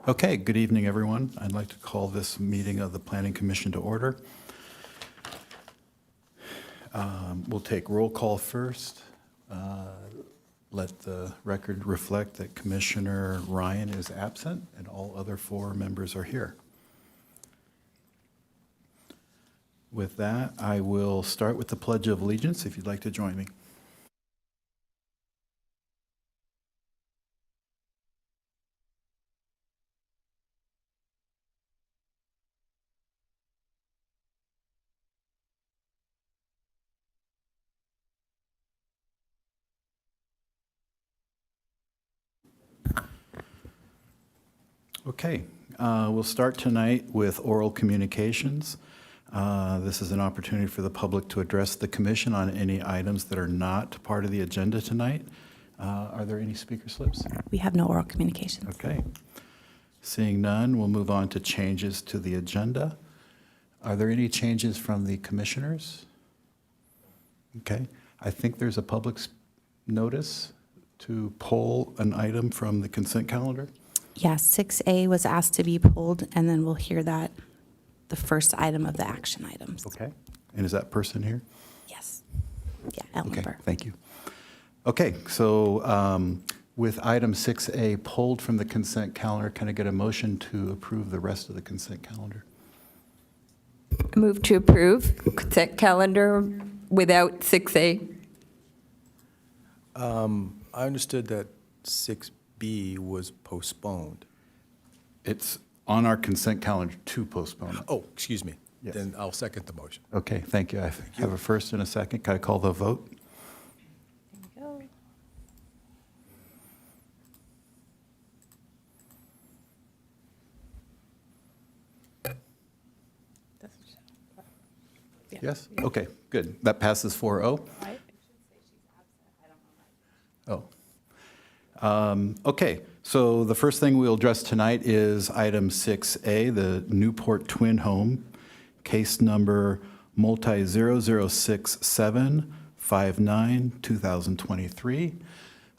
Okay, good evening, everyone. I'd like to call this meeting of the Planning Commission to order. We'll take roll call first. Let the record reflect that Commissioner Ryan is absent and all other four members are here. With that, I will start with the Pledge of Allegiance, if you'd like to join me. Okay, we'll start tonight with oral communications. This is an opportunity for the public to address the commission on any items that are not part of the agenda tonight. Are there any speaker slips? We have no oral communications. Okay. Seeing none, we'll move on to changes to the agenda. Are there any changes from the commissioners? Okay. I think there's a public notice to pull an item from the consent calendar. Yeah, 6A was asked to be pulled, and then we'll hear that the first item of the action items. Okay. And is that person here? Yes. Yeah, Ellen Okay, Burr. thank you. Okay, so with item 6A pulled from the consent calendar, can I get a motion to approve the rest of the consent calendar? Move to approve consent calendar without 6A. I understood that 6B was postponed. It's on our consent calendar to postpone. Oh, excuse me. Yes. Then I'll second the motion. Okay, thank you. I have a first and a second. Can I call the vote? Yes? Okay, good. That passes 4-0. Oh. Okay, so the first thing we'll address tonight is item 6A, the Newport Twin Home, case number multi-006-759-2023.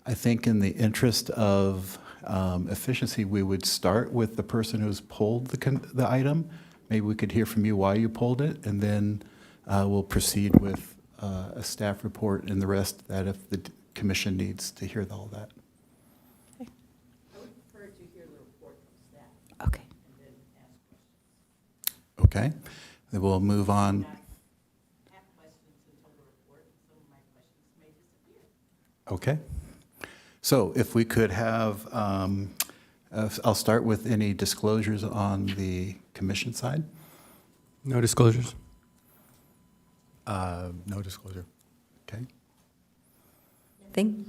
I think in the interest of efficiency, we would start with the person who's pulled the item. Maybe we could hear from you why you pulled it, and then we'll proceed with a staff report and the rest that if the commission needs to hear all that. Okay. Okay, then we'll move on. Okay, so if we could have, I'll start with any disclosures on the commission side. No disclosures. No disclosure. Okay, Think.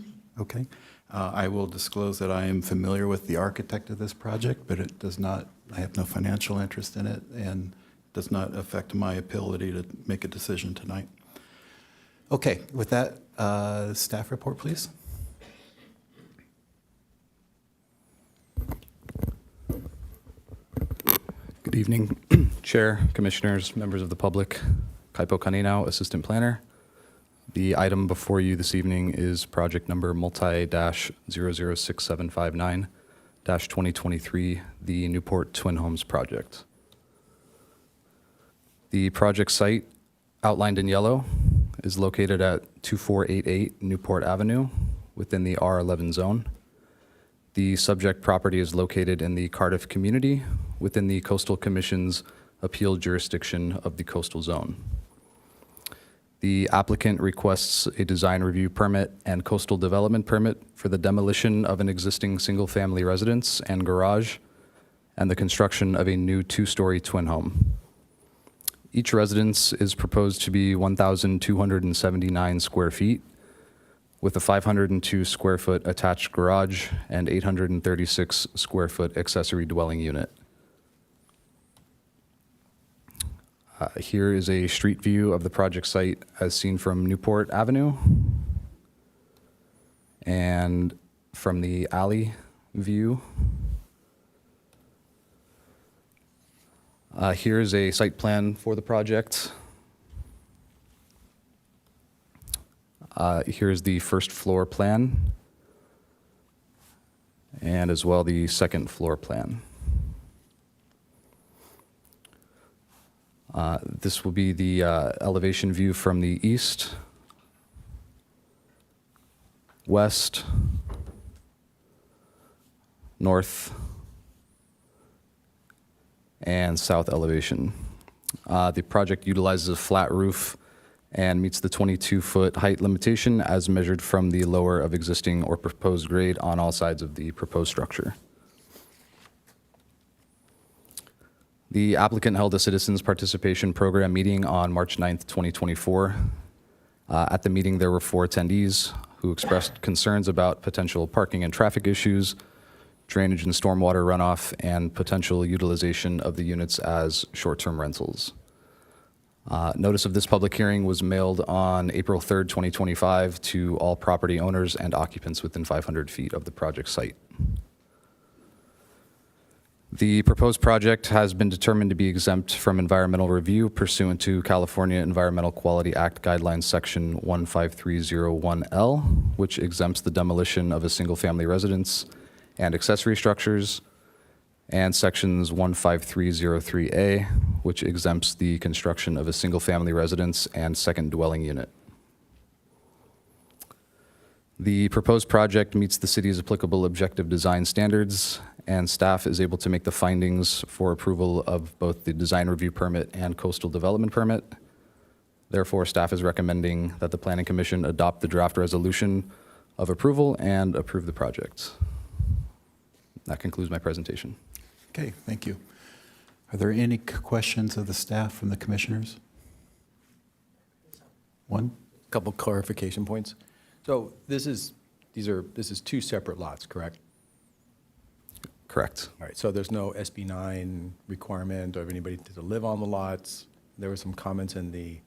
I will disclose that I am familiar with the architect of this project, but it does not, I have no financial interest in it and does not affect my ability to make a decision tonight. Okay, with that, staff report, please. Good evening, Chair, Commissioners, members of the public. Kaipo Kaninau, Assistant Planner. The item before you this evening is project number multi-006759-2023, the Newport Twin Homes project. The project site, outlined in yellow, is located at 2488 Newport Avenue within the R11 zone. The subject property is located in the Cardiff community within the Coastal Commission's appeal jurisdiction of the coastal zone. The applicant requests a design review permit and coastal development permit for the demolition of an existing single-family residence and garage and the construction of a new two-story twin home. Each residence is proposed to be 1,279 square feet with a 502 square foot attached garage and 836 square foot accessory dwelling unit. Here is a street view of the project site as seen from Newport Avenue. And from the alley view, here's a site plan for the project. Here's the first floor plan, and as well the second floor plan. This will be the elevation view from the east, west, north, and south elevation. The project utilizes a flat roof and meets the 22-foot height limitation as measured from the lower of existing or proposed grade on all sides of the proposed structure. The applicant held a citizens participation program meeting on March 9th, 2024. At the meeting, there were 4 attendees who expressed concerns about potential parking and traffic issues, drainage and stormwater runoff, and potential utilization of the units as short-term rentals. Notice of this public hearing was mailed on April 3rd, 2025 to all property owners and occupants within 500 feet of the project site. The proposed project has been determined to be exempt from environmental review pursuant to California Environmental Quality Act Guidelines Section 15301L, which exempts the demolition of a single-family residence and accessory structures, and Sections 15303A, which exempts the construction of a single-family residence and second dwelling unit. The proposed project meets the city's applicable objective design standards, and staff is able to make the findings for approval of both the design review permit and coastal development permit. Therefore, staff is recommending that the Planning Commission adopt the draft resolution of approval and approve the project. That concludes my presentation. Okay, thank you. Are there any questions of the staff from the commissioners? One? Couple clarification points. So this is 2 separate lots, correct? Correct. All right, so there's no SB 9 requirement of anybody to live on the lots. There were some comments in the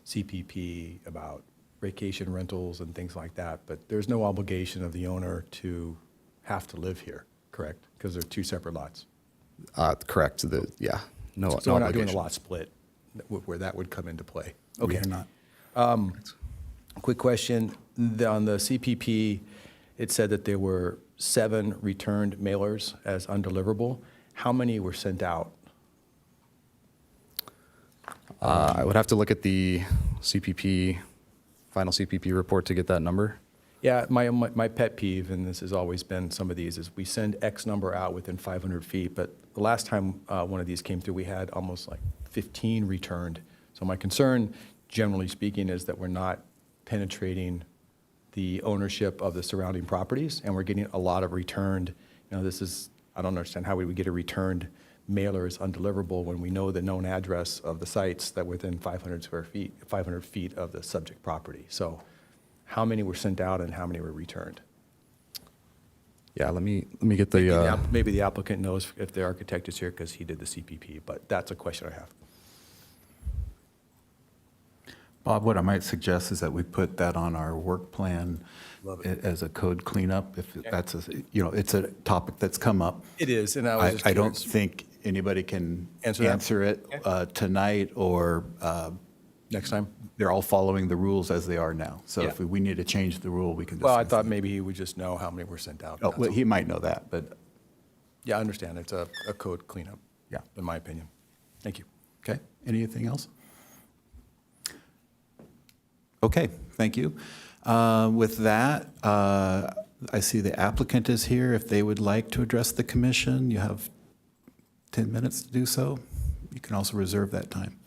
CPP about vacation rentals and things like that, but there's no obligation of the owner to have to live here, correct? Because they're 2 separate lots. Correct. Yeah. No. So no we're not doing a obligation. lot split where that would come into play. We Okay. are not. Quick question. On the CPP, it said that there were 7 returned mailers as undeliverable. How many were sent out? I would have to look at the CPP, final CPP report to get that number. Yeah, my pet peeve, and this has always been some of these, is we send X number out within 500 feet, but the last time one of these came through, we had almost like 15 returned. So my concern, generally speaking, is that we're not penetrating the ownership of the surrounding properties, and we're getting a lot of returned, I don't understand how we would get a returned mailer as undeliverable when we know the known address of the sites that within 500 feet of the subject property. So how many were sent out and how many were returned? Yeah, let me get the, Maybe the applicant knows if the architect is here because he did the CPP, but that's a question I have. Bob, what I might suggest is that we put that on our work plan Love it. as a code cleanup, if that's, it's a topic that's come up. It is, and I was just I don't curious. think anybody can Answer that? answer it tonight, or Next time? they're all following the rules as they are now. So if Yeah. we need to change the rule, we can Well, I discuss thought that. maybe he would just know how many were sent out. Oh, That's well, all. he might know that, but, Yeah, I understand. It's a code cleanup. Yeah. In my opinion. Thank you. okay. Anything else? Okay, thank you. With that, I see the applicant is here. If they would like to address the commission, you have 10 minutes to do so. You can also reserve that time.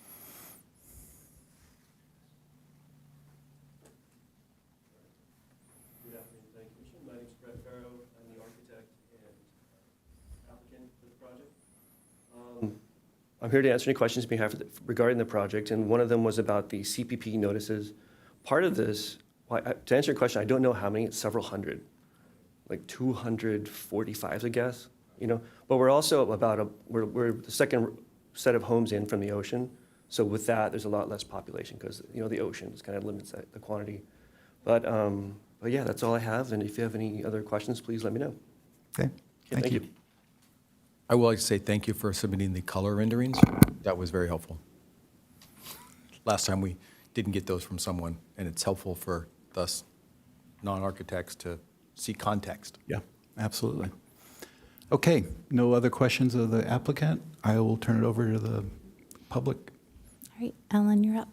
Good afternoon, Planning Commission. My name is Brett Farrow. I'm the architect and applicant for the project. I'm here to answer any questions you may have regarding the project, and one of them was about the CPP notices. Part of this, to answer your question, I don't know how many, it's several hundred, like 245, I guess, But we're also we're the second set of homes in from the ocean. So with that, there's a lot less population because, the ocean just kind of limits the quantity. But yeah, that's all I have. And if you have any other questions, please let me know. Okay, thank you. I would like to say thank you for submitting the color renderings. That was very helpful. Last time we didn't get those from someone, and it's helpful for us non-architects to see context. Yeah, absolutely. Okay, no other questions of the applicant? I will turn it over to the public? All right, Ellen, you're up.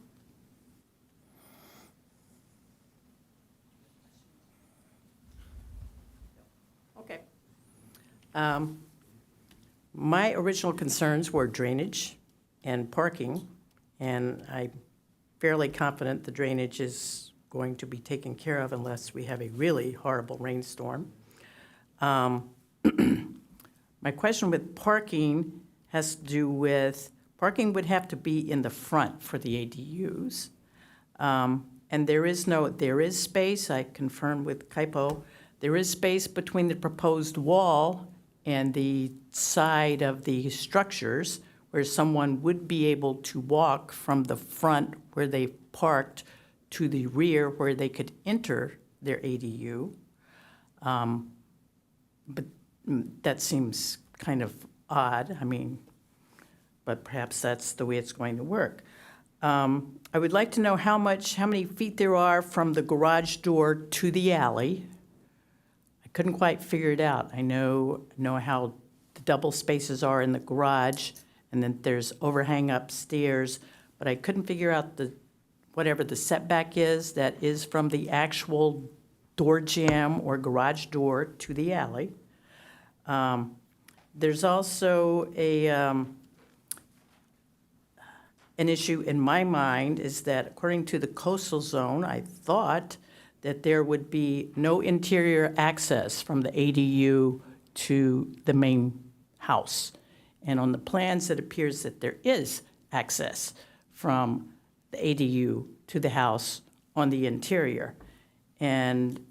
Okay. My original concerns were drainage and parking, and I'm fairly confident the drainage is going to be taken care of unless we have a really horrible rainstorm. My question with parking has to do with, parking would have to be in the front for the ADUs. And there is space, I confirmed with Kaipo, there is space between the proposed wall and the side of the structures where someone would be able to walk from the front where they parked to the rear where they could enter their ADU. But that seems kind of odd, I mean, but perhaps that's the way it's going to work. I would like to know how many feet there are from the garage door to the alley. I couldn't quite figure it out. I know how the double spaces are in the garage, and then there's overhang upstairs, but I couldn't figure out whatever the setback is that is from the actual door jamb or garage door to the alley. There's also an issue in my mind is that according to the coastal zone, I thought that there would be no interior access from the ADU to the main house. And on the plans, it appears that there is access from the ADU to the house on the interior. And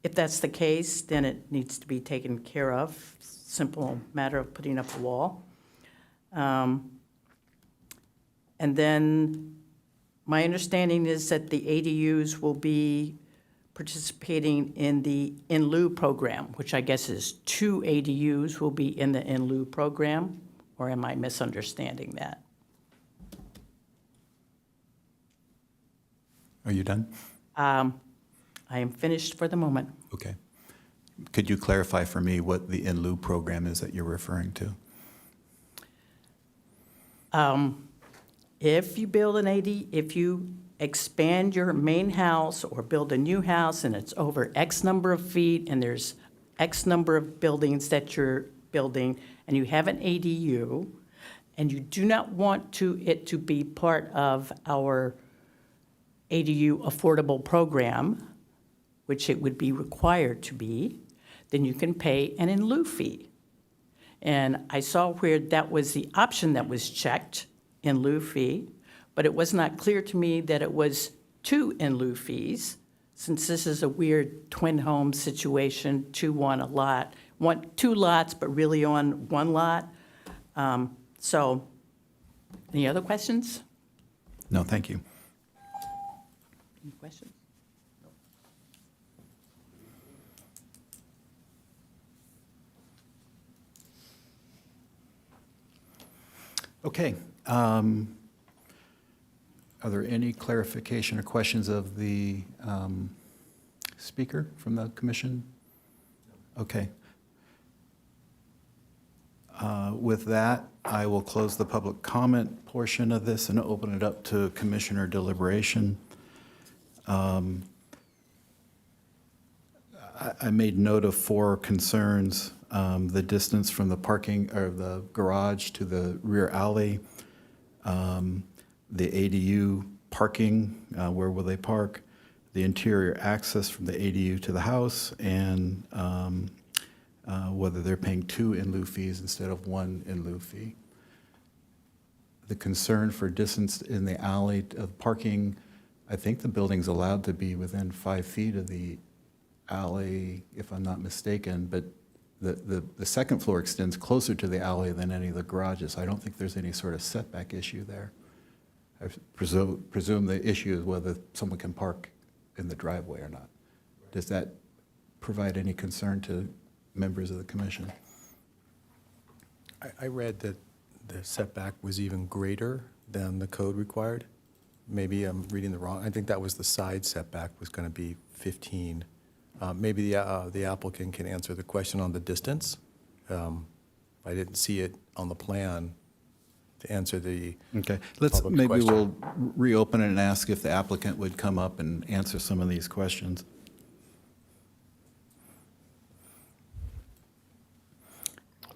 if that's the case, then it needs to be taken care of. Simple matter of putting up a wall. And then my understanding is that the ADUs will be participating in the in lieu program, which I guess is 2 ADUs will be in the in lieu program, or am I misunderstanding that? Are you done? I am finished for the moment. Okay. Could you clarify for me what the in lieu program is that you're referring to? If you build if you expand your main house or build a new house and it's over X number of feet and there's X number of buildings that you're building and you have an ADU and you do not want it to be part of our ADU affordable program, which it would be required to be, then you can pay an in lieu fee. And I saw where that was the option that was checked, in lieu fee, but it was not clear to me that it was 2 in lieu fees, since this is a weird twin home situation, 2 on a lot, 2 lots, but really on 1 lot. So, any other questions? No, thank you. Any questions? Okay. Are there any clarification or questions of the speaker from the commission? Okay. With that, I will close the public comment portion of this and open it up to commissioner deliberation. I made note of 4 concerns. The distance from the parking, or the garage to the rear alley, the ADU parking, where will they park, the interior access from the ADU to the house, and whether they're paying 2 in lieu fees instead of 1 in lieu fee. The concern for distance in the alley of parking, I think the building's allowed to be within 5 feet of the alley, if I'm not mistaken, but the second floor extends closer to the alley than any of the garages. I don't think there's any sort of setback issue there. I presume the issue is whether someone can park in the driveway or not. Does that provide any concern to members of the commission? I read that the setback was even greater than the code required. Maybe I'm reading the wrong. I think that was the side setback was going to be 15. Maybe the applicant can answer the question on the distance. I didn't see it on the plan. I to answer the, Okay, let's, Public maybe question. we'll reopen it and ask if the applicant would come up and answer some of these questions.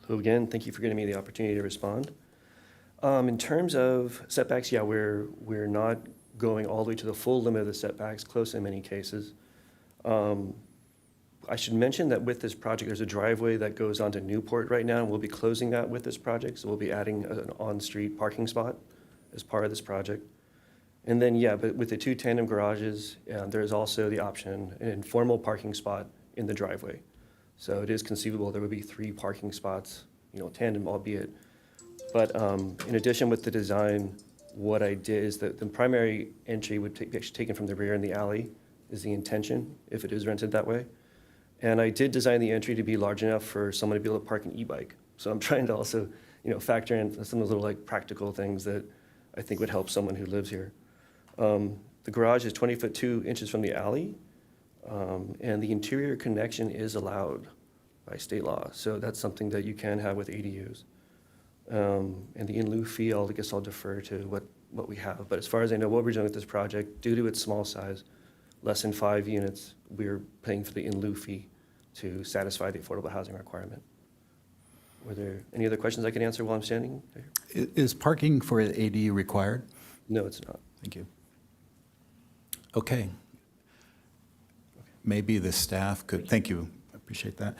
So again, thank you for giving me the opportunity to respond. In terms of setbacks, yeah, we're not going all the way to the full limit of the setbacks, close in many cases. I should mention that with this project, there's a driveway that goes onto Newport right now, and we'll be closing that with this project, so we'll be adding an on-street parking spot as part of this project. And then, yeah, but with the two tandem garages, there's also the option, an informal parking spot in the driveway. So it is conceivable there would be 3 parking spots, tandem albeit. But in addition with the design, what I did is that the primary entry would be actually taken from the rear in the alley is the intention, if it is rented that way. And I did design the entry to be large enough for someone to be able to park an e-bike. So I'm trying to also, factor in some of those little practical things that I think would help someone who lives here. The garage is 20 foot 2 inches from the alley, and the interior connection is allowed by state law. So that's something that you can have with ADUs. And the in lieu fee, I guess I'll defer to what we have. But as far as I know, what we're doing with this project, due to its small size, less than 5 units, we're paying for the in lieu fee to satisfy the affordable housing requirement. Were there any other questions I can answer while I'm standing here? Is parking for an ADU required? No, it's not. Thank you. Okay. Maybe the staff could, thank you, I appreciate that.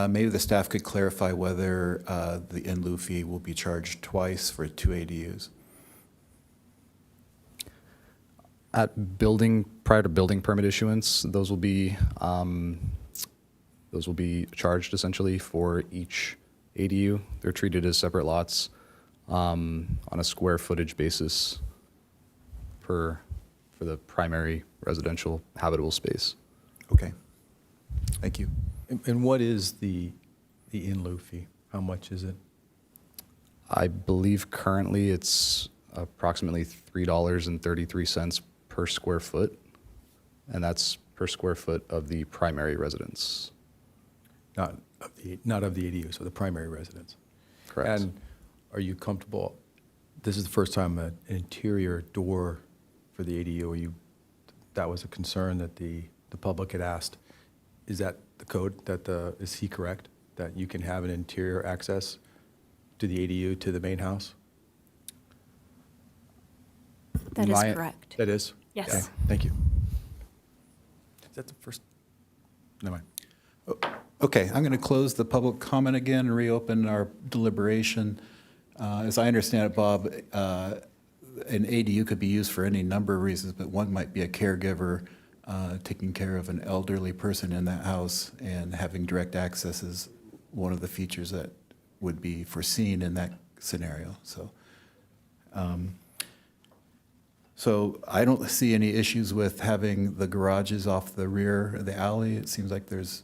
Maybe the staff could clarify whether the in lieu fee will be charged twice for 2 ADUs. Prior to building permit issuance, those will be charged essentially for each ADU. They're treated as separate lots on a square footage basis for the primary residential habitable space. Okay. Thank you. and what is the in lieu fee? How much is it? I believe currently it's approximately $3.33 per square foot, and that's per square foot of the primary residence. Not of the ADU, so the primary residence. Correct. And are you comfortable, this is the first time an interior door for the ADU, that was a concern that the public had asked. Is that the code, is he correct, that you can have an interior access to the ADU to the main house? That is My- correct. That is? Yes. Okay, thank you. Is that the first? Never mind. Okay, I'm going to close the public comment again and reopen our deliberation. As I understand it, Bob, an ADU could be used for any number of reasons, but one might be a caregiver taking care of an elderly person in that house, and having direct access is one of the features that would be foreseen in that scenario. So I don't see any issues with having the garages off the rear of the alley. It seems like there's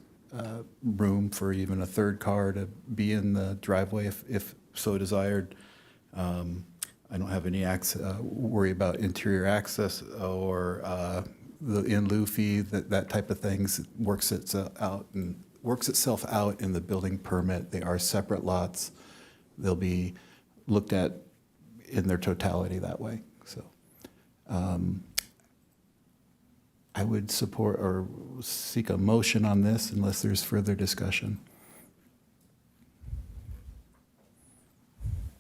room for even a third car to be in the driveway if so desired. I don't have any worry about interior access or the in lieu fee. That type of things works itself out in the building permit. They are separate lots. They'll be looked at in their totality that way. So I would support or seek a motion on this unless there's further discussion.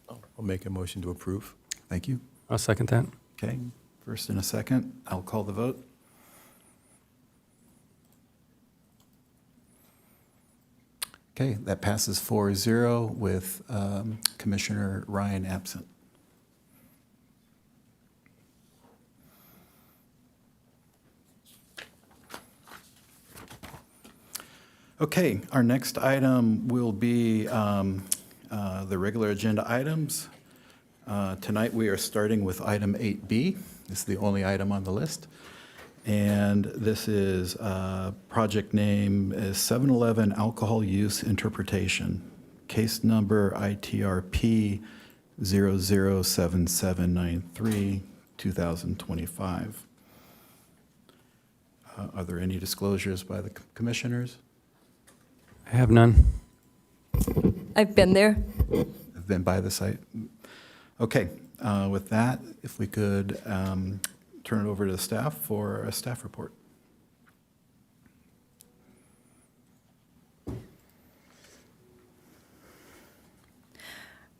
I'll make a motion to approve. Thank you. I'll second that. Okay, first and a second. I'll call the vote. Okay, that passes 4-0 with Commissioner Ryan absent. Okay, our next item will be the regular agenda items. Tonight, we are starting with item 8B. This is the only item on the list. And this is, project name is 7-Eleven Alcohol Use Interpretation, case number ITRP 007793, 2025. Are there any disclosures by the commissioners? I have none. I've been there. Have been by the site? Okay, with that, if we could turn it over to the staff for a staff report.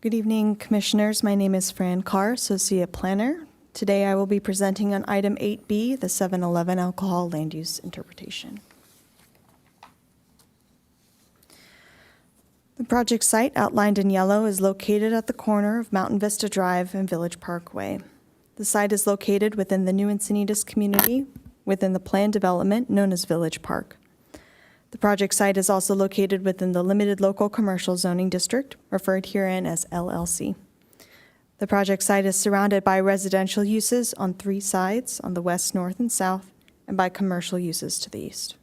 Good evening, Commissioners. My name is Fran Carr, Associate Planner. Today I will be presenting on item 8B, the 7-Eleven alcohol land use interpretation. The project site, outlined in yellow, is located at the corner of Mountain Vista Drive and Village Parkway. The site is located within the new Encinitas community, within the planned development known as Village Park. The project site is also located within the limited local commercial zoning district, referred herein as LLC. The project site is surrounded by residential uses on 3 sides, on the west, north, and south, and by commercial uses to the east.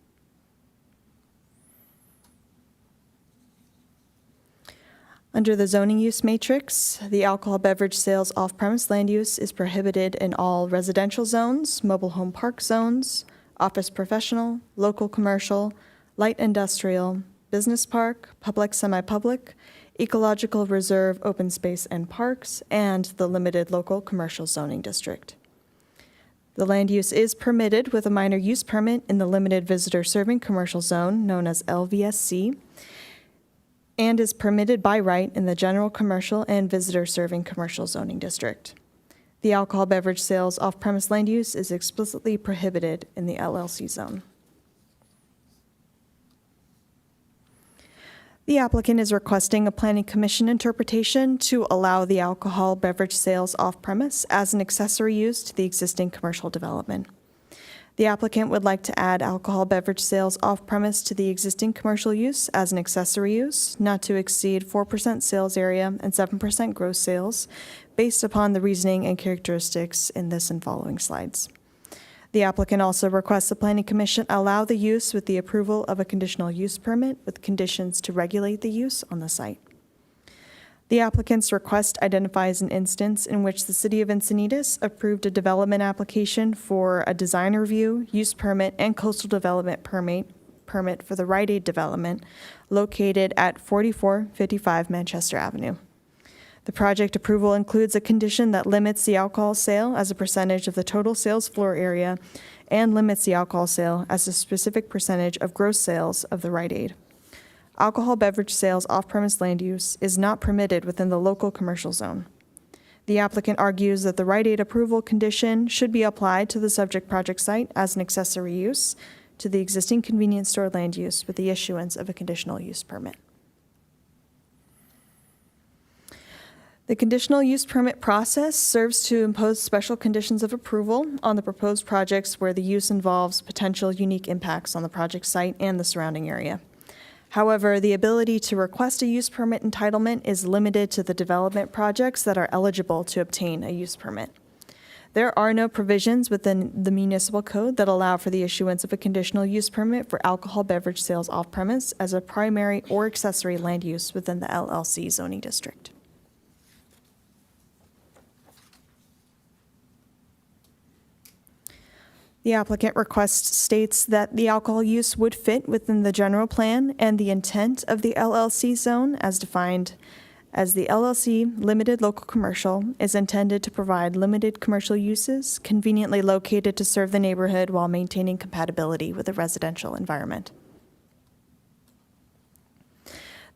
Under the zoning use matrix, the alcohol beverage sales off-premise land use is prohibited in all residential zones, mobile home park zones, office professional, local commercial, light industrial, business park, public semi-public, ecological reserve, open space and parks, and the limited local commercial zoning district. The land use is permitted with a minor use permit in the limited visitor serving commercial zone known as LVSC, and is permitted by right in the general commercial and visitor serving commercial zoning district. The alcohol beverage sales off-premise land use is explicitly prohibited in the LLC zone. The applicant is requesting a planning commission interpretation to allow the alcohol beverage sales off-premise as an accessory use to the existing commercial development. The applicant would like to add alcohol beverage sales off-premise to the existing commercial use as an accessory use, not to exceed 4% sales area and 7% gross sales, based upon the reasoning and characteristics in this and following slides. The applicant also requests the Planning Commission allow the use with the approval of a conditional use permit with conditions to regulate the use on the site. The applicant's request identifies an instance in which the City of Encinitas approved a development application for a design review, use permit, and coastal development permit for the Rite Aid development located at 4455 Manchester Avenue. The project approval includes a condition that limits the alcohol sale as a percentage of the total sales floor area and limits the alcohol sale as a specific percentage of gross sales of the Rite Aid. Alcohol beverage sales off-premise land use is not permitted within the local commercial zone. The applicant argues that the Rite Aid approval condition should be applied to the subject project site as an accessory use to the existing convenience store land use with the issuance of a conditional use permit. The conditional use permit process serves to impose special conditions of approval on the proposed projects where the use involves potential unique impacts on the project site and the surrounding area. However, the ability to request a use permit entitlement is limited to the development projects that are eligible to obtain a use permit. There are no provisions within the municipal code that allow for the issuance of a conditional use permit for alcohol beverage sales off-premise as a primary or accessory land use within the LLC zoning district. The applicant request states that the alcohol use would fit within the general plan and the intent of the LLC zone as defined as the LLC limited local commercial is intended to provide limited commercial uses conveniently located to serve the neighborhood while maintaining compatibility with the residential environment.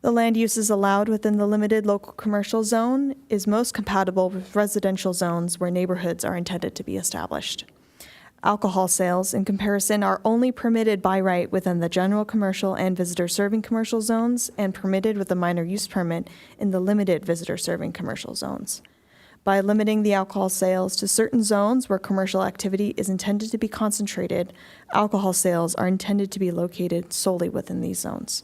The land uses allowed within the limited local commercial zone is most compatible with residential zones where neighborhoods are intended to be established. Alcohol sales, in comparison, are only permitted by right within the general commercial and visitor serving commercial zones and permitted with a minor use permit in the limited visitor serving commercial zones. By limiting the alcohol sales to certain zones where commercial activity is intended to be concentrated, alcohol sales are intended to be located solely within these zones.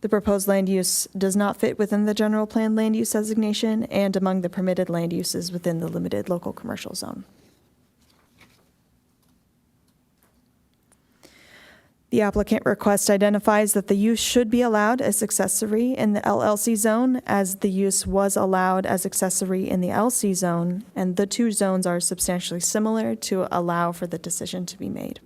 The proposed land use does not fit within the general plan land use designation and among the permitted land uses within the limited local commercial zone. The applicant request identifies that the use should be allowed as accessory in the LLC zone as the use was allowed as accessory in the LC zone, and the two zones are substantially similar to allow for the decision to be made.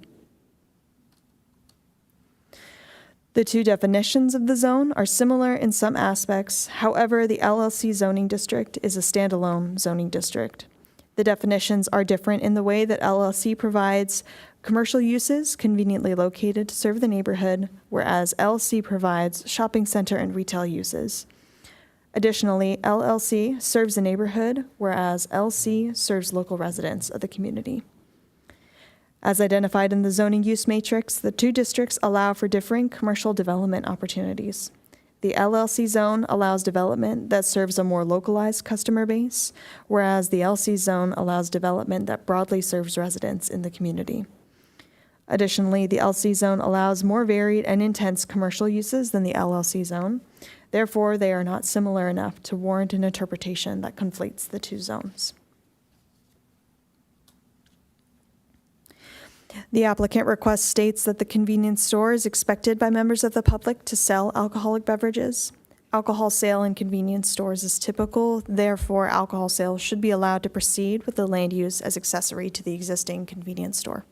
The two definitions of the zone are similar in some aspects. However, the LLC zoning district is a standalone zoning district. The definitions are different in the way that LLC provides commercial uses conveniently located to serve the neighborhood, whereas LLC provides shopping center and retail uses. Additionally, LLC serves the neighborhood, whereas LC serves local residents of the community. As identified in the zoning use matrix, the two districts allow for differing commercial development opportunities. The LLC zone allows development that serves a more localized customer base, whereas the LC zone allows development that broadly serves residents in the community. Additionally, the LC zone allows more varied and intense commercial uses than the LLC zone. Therefore, they are not similar enough to warrant an interpretation that conflates the two zones. The applicant request states that the convenience store is expected by members of the public to sell alcoholic beverages. Alcohol sale in convenience stores is typical, therefore alcohol sales should be allowed to proceed with the land use as accessory to the existing convenience store.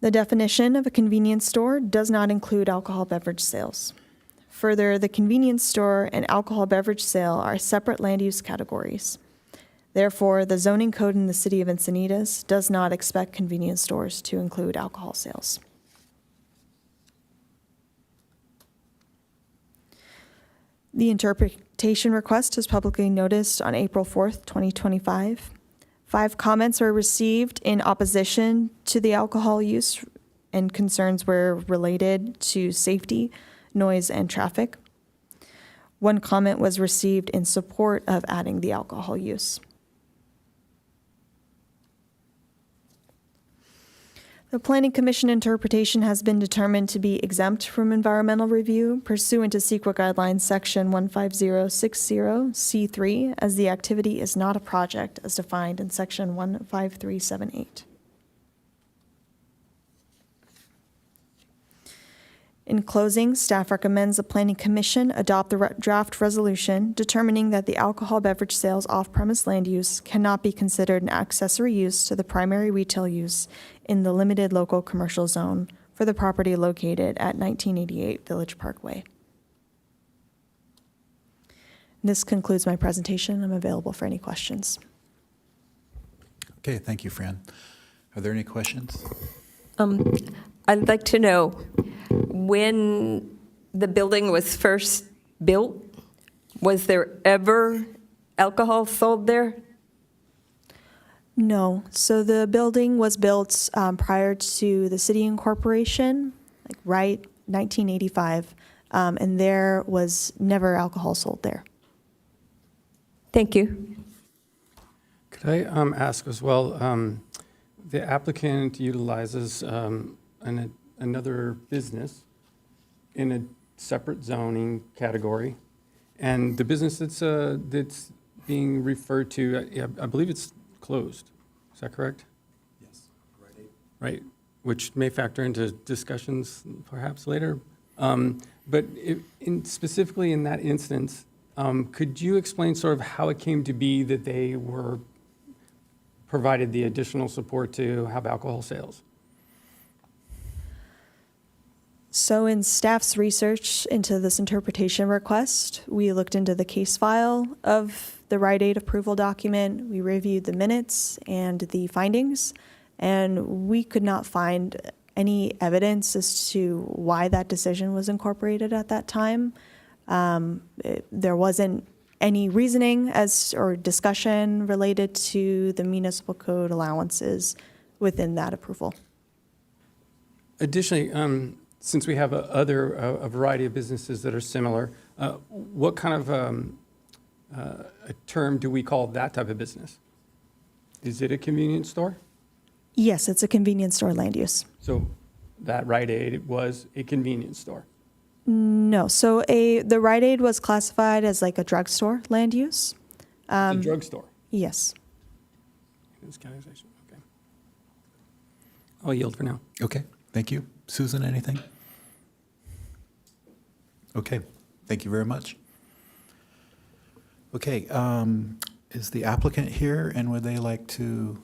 The definition of a convenience store does not include alcohol beverage sales. Further, the convenience store and alcohol beverage sale are separate land use categories. Therefore, the zoning code in the city of Encinitas does not expect convenience stores to include alcohol sales. The interpretation request is publicly noticed on April 4th, 2025. 5 comments were received in opposition to the alcohol use, and concerns were related to safety, noise, and traffic. 1 comment was received in support of adding the alcohol use. The Planning Commission interpretation has been determined to be exempt from environmental review pursuant to CEQA Guidelines Section 15060C3, as the activity is not a project as defined in Section 15378. In closing, staff recommends the Planning Commission adopt the draft resolution determining that the alcohol beverage sales off-premise land use cannot be considered an accessory use to the primary retail use in the limited local commercial zone for the property located at 1988 Village Parkway. This concludes my presentation. I'm available for any questions. Okay, thank you, Fran. Are there any questions? I'd like to know, when the building was first built, was there ever alcohol sold there? No. So the building was built prior to the city incorporation, like right 1985, and there was never alcohol sold there. Thank you. Could I ask as well, the applicant utilizes another business in a separate zoning category, and the business that's being referred to, I believe it's closed. Is that correct? Yes. Right, which may factor into discussions perhaps later. But specifically in that instance, could you explain sort of how it came to be that they were provided the additional support to have alcohol sales? So in staff's research into this interpretation request, we looked into the case file of the Rite Aid approval document. We reviewed the minutes and the findings, and we could not find any evidence as to why that decision was incorporated at that time. There wasn't any reasoning or discussion related to the municipal code allowances within that approval. Additionally, since we have a variety of businesses that are similar, what kind of a term do we call that type of business? Is it a convenience store? Yes, it's a convenience store land use. So that Rite Aid was a convenience store. No, so the Rite Aid was classified as like a drugstore land use. It's a drugstore. Yes. It's categorization. Okay. I'll yield for now. Okay, thank you. Susan, anything? Okay, thank you very much. Okay, is the applicant here, and would they like to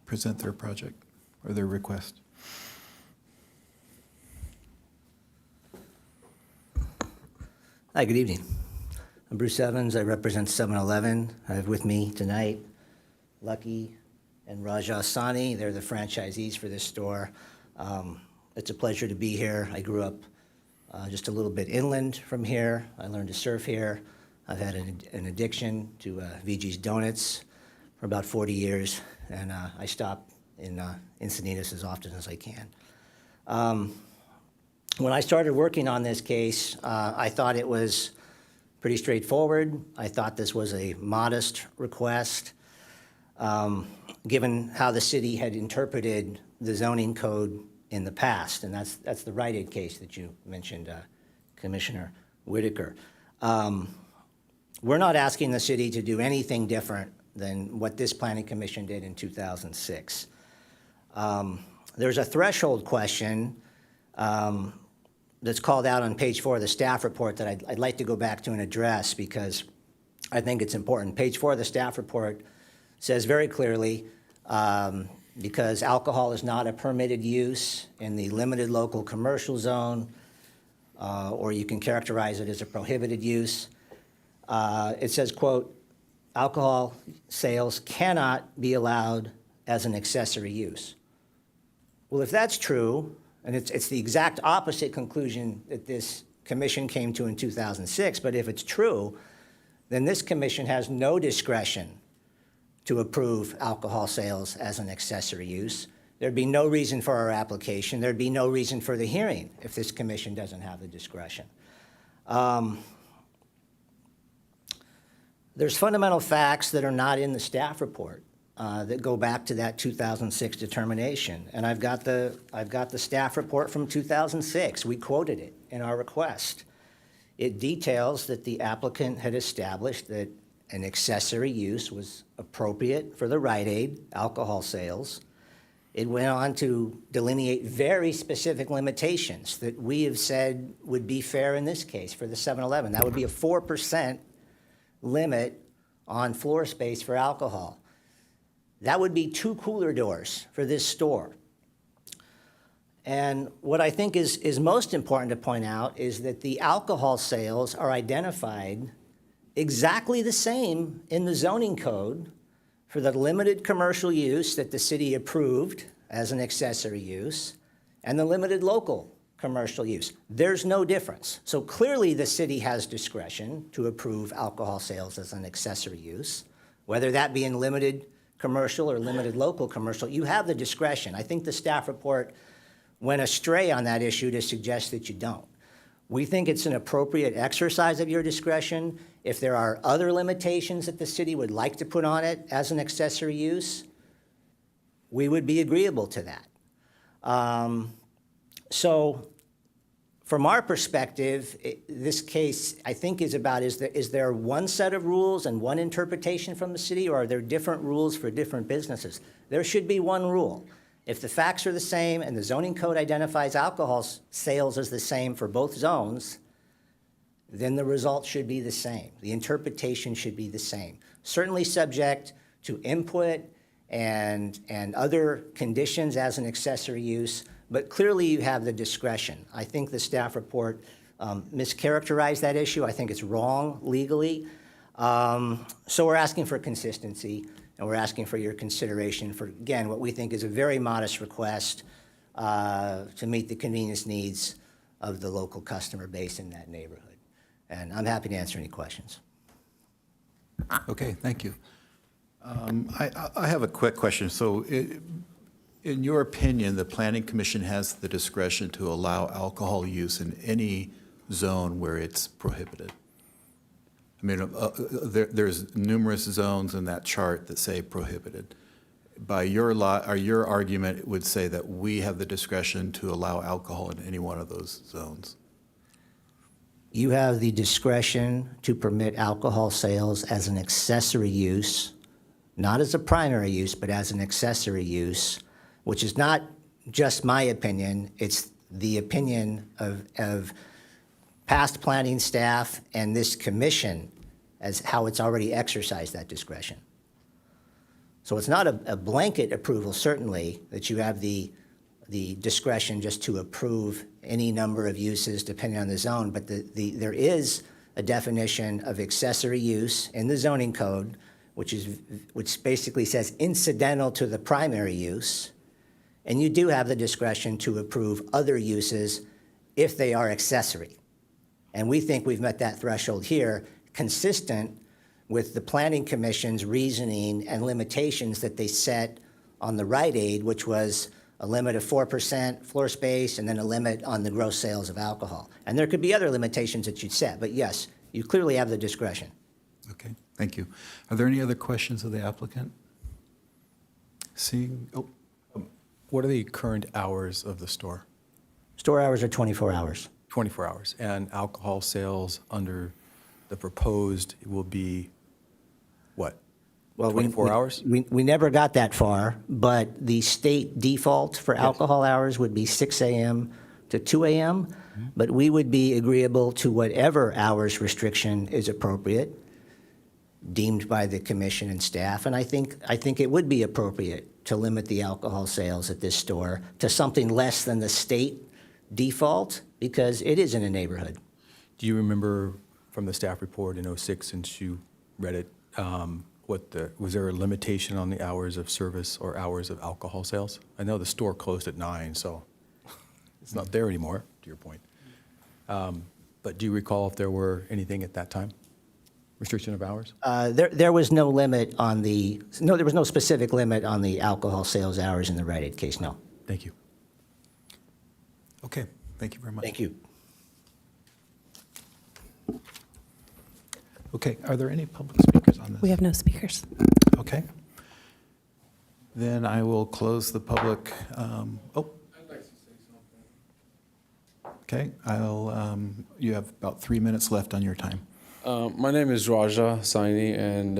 present their project or their request? Hi, good evening. I'm Bruce Evans. I represent 7-Eleven. I have with me tonight Lucky and Raja Sani. They're the franchisees for this store. It's a pleasure to be here. I grew up just a little bit inland from here. I learned to surf here. I've had an addiction to VG's Donuts for about 40 years, and I stop in Encinitas as often as I can. When I started working on this case, I thought it was pretty straightforward. I thought this was a modest request, given how the city had interpreted the zoning code in the past, and that's the Rite Aid case that you mentioned, Commissioner Whitaker. We're not asking the city to do anything different than what this Planning Commission did in 2006. There's a threshold question that's called out on page 4 of the staff report that I'd like to go back to and address because I think it's important. Page 4 of the staff report says very clearly, because alcohol is not a permitted use in the limited local commercial zone, or you can characterize it as a prohibited use. It says, quote, alcohol sales cannot be allowed as an accessory use. Well, if that's true, and it's the exact opposite conclusion that this commission came to in 2006, but if it's true, then this commission has no discretion to approve alcohol sales as an accessory use. There'd be no reason for our application. There'd be no reason for the hearing if this commission doesn't have the discretion. There's fundamental facts that are not in the staff report that go back to that 2006 determination. And I've got the staff report from 2006. We quoted it in our request. It details that the applicant had established that an accessory use was appropriate for the Rite Aid alcohol sales. It went on to delineate very specific limitations that we have said would be fair in this case for the 7-Eleven. That would be a 4% limit on floor space for alcohol. That would be 2 cooler doors for this store. And what I think is most important to point out is that the alcohol sales are identified exactly the same in the zoning code for the limited commercial use that the city approved as an accessory use and the limited local commercial use. There's no difference. So clearly the city has discretion to approve alcohol sales as an accessory use, whether that be in limited commercial or limited local commercial. You have the discretion. I think the staff report went astray on that issue to suggest that you don't. We think it's an appropriate exercise of your discretion. If there are other limitations that the city would like to put on it as an accessory use, we would be agreeable to that. So from our perspective, this case, I think, is about, is there one set of rules and one interpretation from the city, or are there different rules for different businesses? There should be one rule. If the facts are the same and the zoning code identifies alcohol sales as the same for both zones, then the result should be the same. The interpretation should be the same. Certainly subject to input and other conditions as an accessory use, but clearly you have the discretion. I think the staff report mischaracterized that issue. I think it's wrong legally. So we're asking for consistency, and we're asking for your consideration for, again, what we think is a very modest request to meet the convenience needs of the local customer base in that neighborhood. And I'm happy to answer any questions. Okay, thank you. I have a quick question. So in your opinion, the Planning Commission has the discretion to allow alcohol use in any zone where it's prohibited? I mean, there's numerous zones in that chart that say prohibited. By your law, or your argument would say that we have the discretion to allow alcohol in any one of those zones? You have the discretion to permit alcohol sales as an accessory use, not as a primary use, but as an accessory use, which is not just my opinion, it's the opinion of past planning staff and this commission as how it's already exercised that discretion. So it's not a blanket approval, certainly, that you have the discretion just to approve any number of uses depending on the zone, but there is a definition of accessory use in the zoning code, which basically says incidental to the primary use, and you do have the discretion to approve other uses if they are accessory. And we think we've met that threshold here, consistent with the Planning Commission's reasoning and limitations that they set on the Rite Aid, which was a limit of 4% floor space and then a limit on the gross sales of alcohol. And there could be other limitations that you'd set, but yes, you clearly have the discretion. Okay, thank you. Are there any other questions of the applicant? Seeing, What are the current hours of the store? Store hours are 24 hours. 24 hours. And alcohol sales under the proposed will be what? Well, 24 hours? We never got that far, but the state default for alcohol hours would be 6 a.m. to 2 a.m., but we would be agreeable to whatever hours restriction is appropriate, deemed by the commission and staff. And I think it would be appropriate to limit the alcohol sales at this store to something less than the state default, because it is in a neighborhood. Do you remember from the staff report in '06, since you read it, was there a limitation on the hours of service or hours of alcohol sales? I know the store closed at 9, so it's not there anymore, to your point. But do you recall if there were anything at that time? Restriction of hours? There was no limit on there was no specific limit on the alcohol sales hours in the Rite Aid case, no. Thank you. okay, thank you very much. Thank you. Okay, are there any public speakers on this? We have no speakers. Okay. Then I will close the public, I'd like to say something. okay, you have about 3 minutes left on your time. My name is Raja Saini, and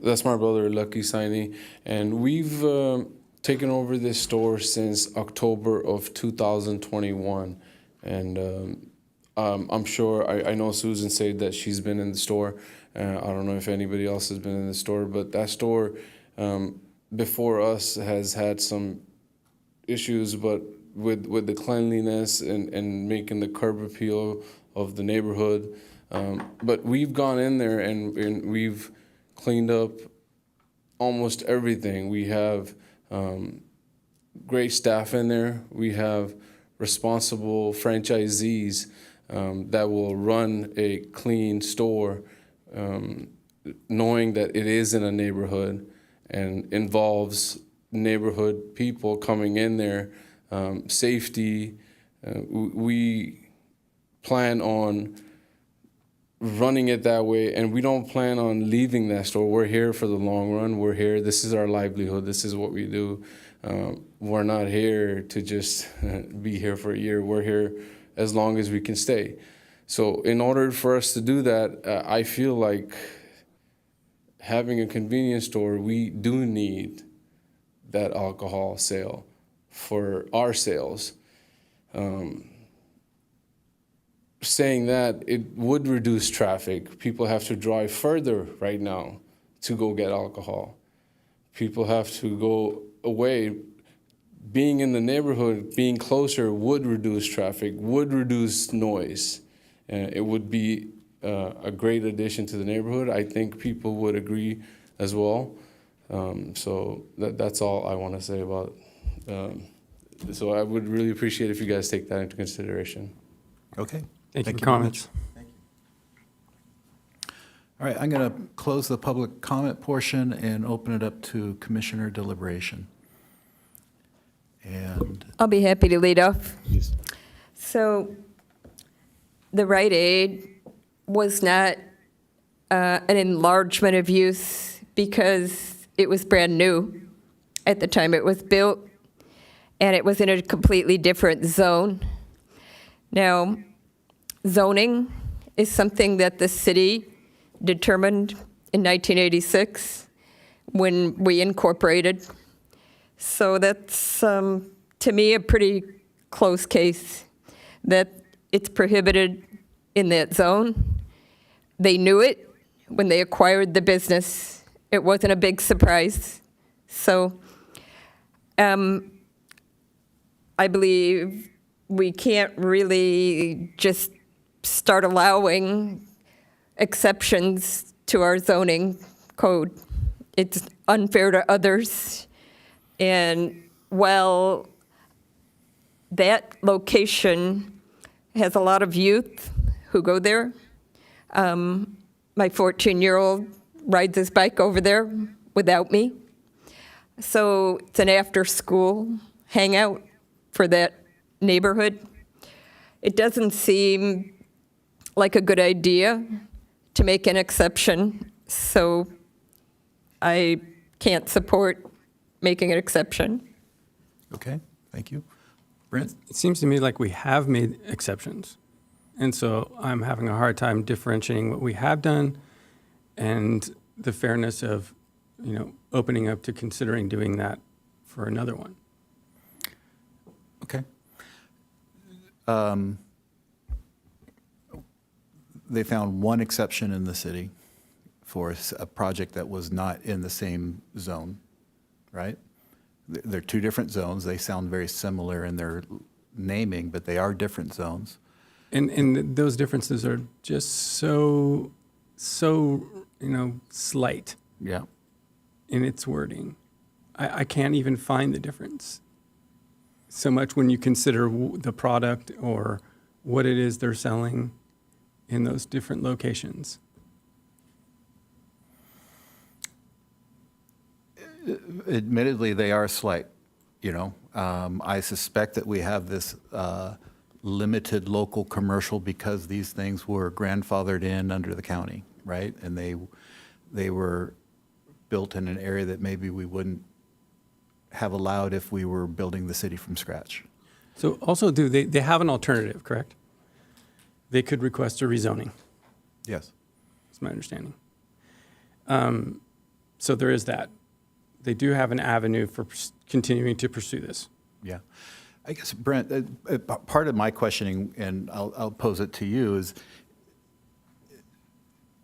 that's my brother, Lucky Saini. And we've taken over this store since October of 2021. And I'm sure, I know Susan said that she's been in the store. I don't know if anybody else has been in the store, but that store before us has had some issues, but with the cleanliness and making the curb appeal of the neighborhood. But we've gone in there and we've cleaned up almost everything. We have great staff in there. We have responsible franchisees that will run a clean store, knowing that it is in a neighborhood and involves neighborhood people coming in there. Safety, we plan on running it that way, and we don't plan on leaving that store. We're here for the long run. We're here. This is our livelihood. This is what we do. We're not here to just be here for a year. We're here as long as we can stay. So in order for us to do that, I feel like having a convenience store, we do need that alcohol sale for our sales. Saying that, it would reduce traffic. People have to drive further right now to go get alcohol. People have to go away. Being in the neighborhood, being closer would reduce traffic, would reduce noise. It would be a great addition to the neighborhood. I think people would agree as well. So that's all I want to say about it. So I would really appreciate if you guys take that into consideration. Okay. Thank you for very comments. much. All right, I'm going to close the public comment portion and open it up to commissioner deliberation. And I'll be happy to lead off. So the Rite Aid was not an enlargement of use because it was brand new at the time it was built, and it was in a completely different zone. Now, zoning is something that the city determined in 1986 when we incorporated. So that's, to me, a pretty close case, that it's prohibited in that zone. They knew it when they acquired the business, it wasn't a big surprise. So I believe we can't really just start allowing exceptions to our zoning code. It's unfair to others. And while that location has a lot of youth who go there, my 14-year-old rides his bike over there without me. So it's an after-school hangout for that neighborhood. It doesn't seem like a good idea to make an exception, so I can't support making an exception. Okay, thank you. Brent? It seems to me like we have made exceptions. And so I'm having a hard time differentiating what we have done and the fairness of, opening up to considering doing that for another one. Okay. They found one exception in the city for a project that was not in the same zone, right? They're two different zones. They sound very similar in their naming, but they are different zones. And those differences are just so slight Yeah. in its wording. I can't even find the difference so much when you consider the product or what it is they're selling in those different locations. Admittedly, they are slight, I suspect that we have this limited local commercial because these things were grandfathered in under the county, right? And they were built in an area that maybe we wouldn't have allowed if we were building the city from scratch. So also, they have an alternative, correct? They could request a rezoning, Yes. that's my understanding. So there is that. They do have an avenue for continuing to pursue this. Yeah. I guess, Brent, part of my questioning, and I'll pose it to you, is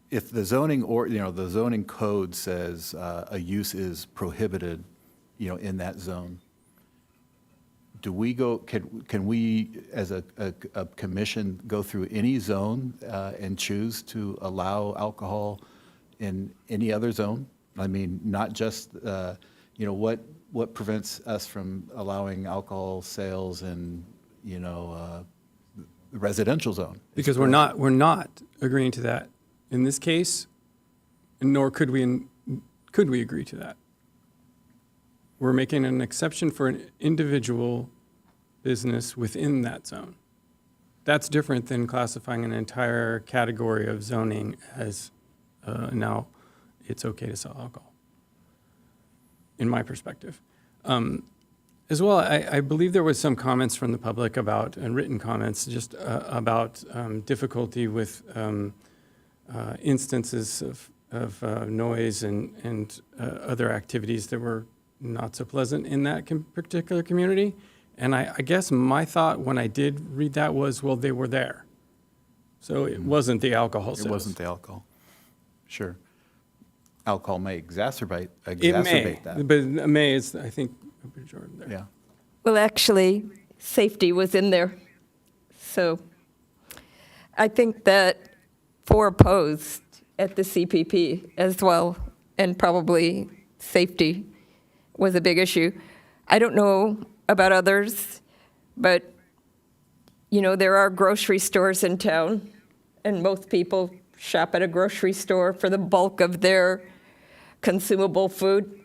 if the zoning the zoning code says a use is prohibited, in that zone, do we can we, as a commission, go through any zone and choose to allow alcohol in any other zone? I mean, not just, what prevents us from allowing alcohol sales in, the residential zone? Because we're not agreeing to that in this case, nor could we agree to that. We're making an exception for an individual business within that zone. That's different than classifying an entire category of zoning as now it's okay to sell alcohol, in my perspective. As well, I believe there was some comments from the public about, and written comments, just about difficulty with instances of noise and other activities that were not so pleasant in that particular community. And I guess my thought when I did read that was, well, they were there. So it wasn't the alcohol sales. It wasn't the alcohol. Sure. Alcohol may exacerbate It may, that. but may is, I think, a pejorative there. Yeah. Well, actually, safety was in there. So I think that 4 opposed at the CPP as well, and probably safety was a big issue. I don't know about others, but, there are grocery stores in town, and most people shop at a grocery store for the bulk of their consumable food,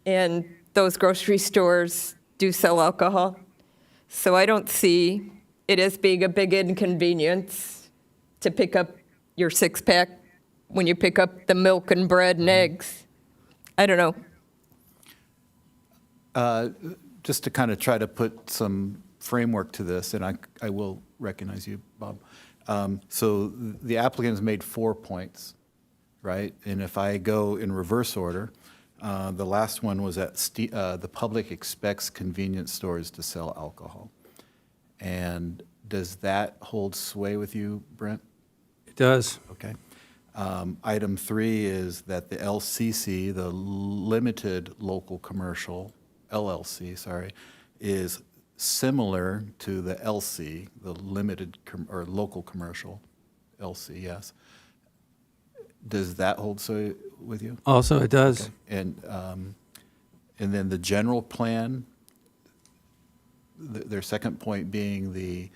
and those grocery stores do sell alcohol. So I don't see it as being a big inconvenience to pick up your 6-pack when you pick up the milk and bread and eggs. I don't know. Just to kind of try to put some framework to this, and I will recognize you, Bob. So the applicant has made 4 points, right? And if I go in reverse order, the last one was that the public expects convenience stores to sell alcohol. And does that hold sway with you, Brent? It does. Okay. Item 3 is that the LCC, the Limited Local Commercial, LLC, sorry, is similar to the LC, the or Local Commercial, LC, yes. Does that hold sway with you? Also, it does. And then the general plan, their second point being the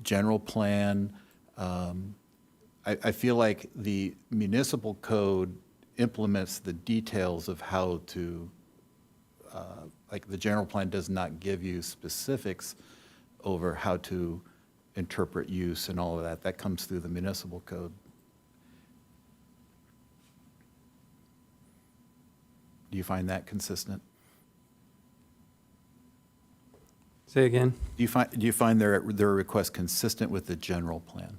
general plan. I feel like the municipal code implements the details of how to, like the general plan does not give you specifics over how to interpret use and all of that. That comes through the municipal code. Do you find that consistent? Say again. Do you find their request consistent with the general plan?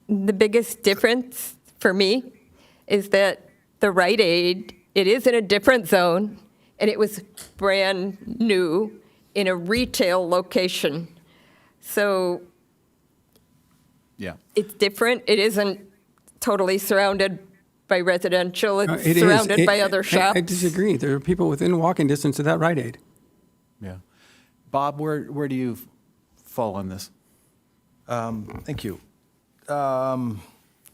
The biggest difference for me is that the Rite Aid, it is in a different zone, and it was brand new in a retail location. So Yeah. it's different. It isn't totally surrounded by residential. It's It is. surrounded by other shops. I disagree. There are people within walking distance of that Rite Aid. Yeah. Bob, where do you fall on this? Thank you.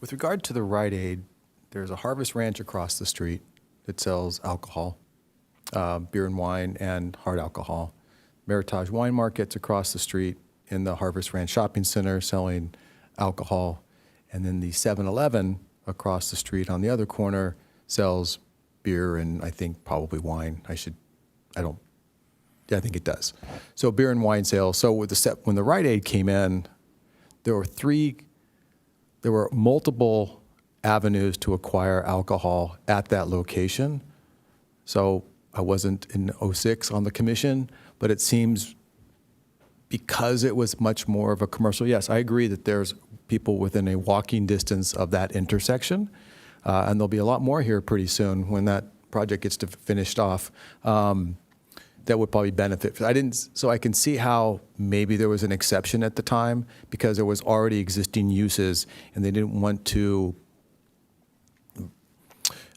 With regard to the Rite Aid, there's a Harvest Ranch across the street that sells alcohol, beer and wine, and hard alcohol. Meritage Wine Market's across the street in the Harvest Ranch Shopping Center selling alcohol. And then the 7-Eleven across the street on the other corner sells beer and I think probably wine. I think it does. So beer and wine sales. So with when the Rite Aid came in, there were multiple avenues to acquire alcohol at that location. So I wasn't in '06 on the commission, but it seems because it was much more of a commercial, yes, I agree that there's people within a walking distance of that intersection, and there'll be a lot more here pretty soon when that project gets finished off. That would probably benefit. So I can see how maybe there was an exception at the time because there was already existing uses and they didn't want to,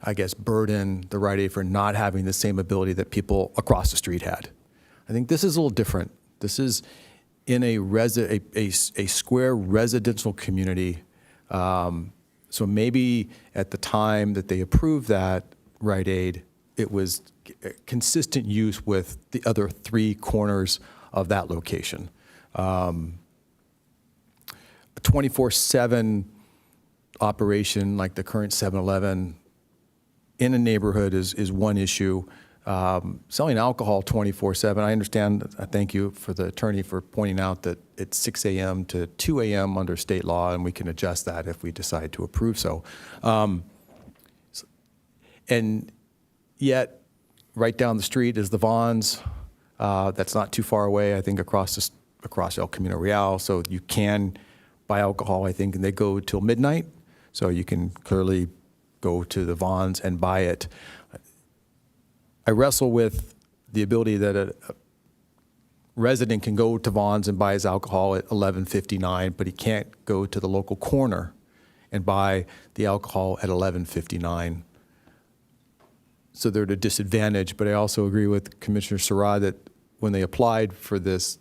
I guess, burden the Rite Aid for not having the same ability that people across the street had. I think this is a little different. This is in a square residential community. So maybe at the time that they approved that Rite Aid, it was consistent use with the other 3 corners of that location. A 24/7 operation like the current 7-Eleven in a neighborhood is one issue. Selling alcohol 24/7, I understand, thank you for the attorney for pointing out that it's 6 a.m. to 2 a.m. under state law, and we can adjust that if we decide to approve so. And yet, right down the street is the Vons. That's not too far away, I think, across El Camino Real. So you can buy alcohol, I think, and they go till midnight. So you can clearly go to the Vons and buy it. I wrestle with the ability that a resident can go to Vons and buy his alcohol at 11:59, but he can't go to the local corner and buy the alcohol at 11:59. So they're at a disadvantage, but I also agree with Commissioner Sarah that when they applied for this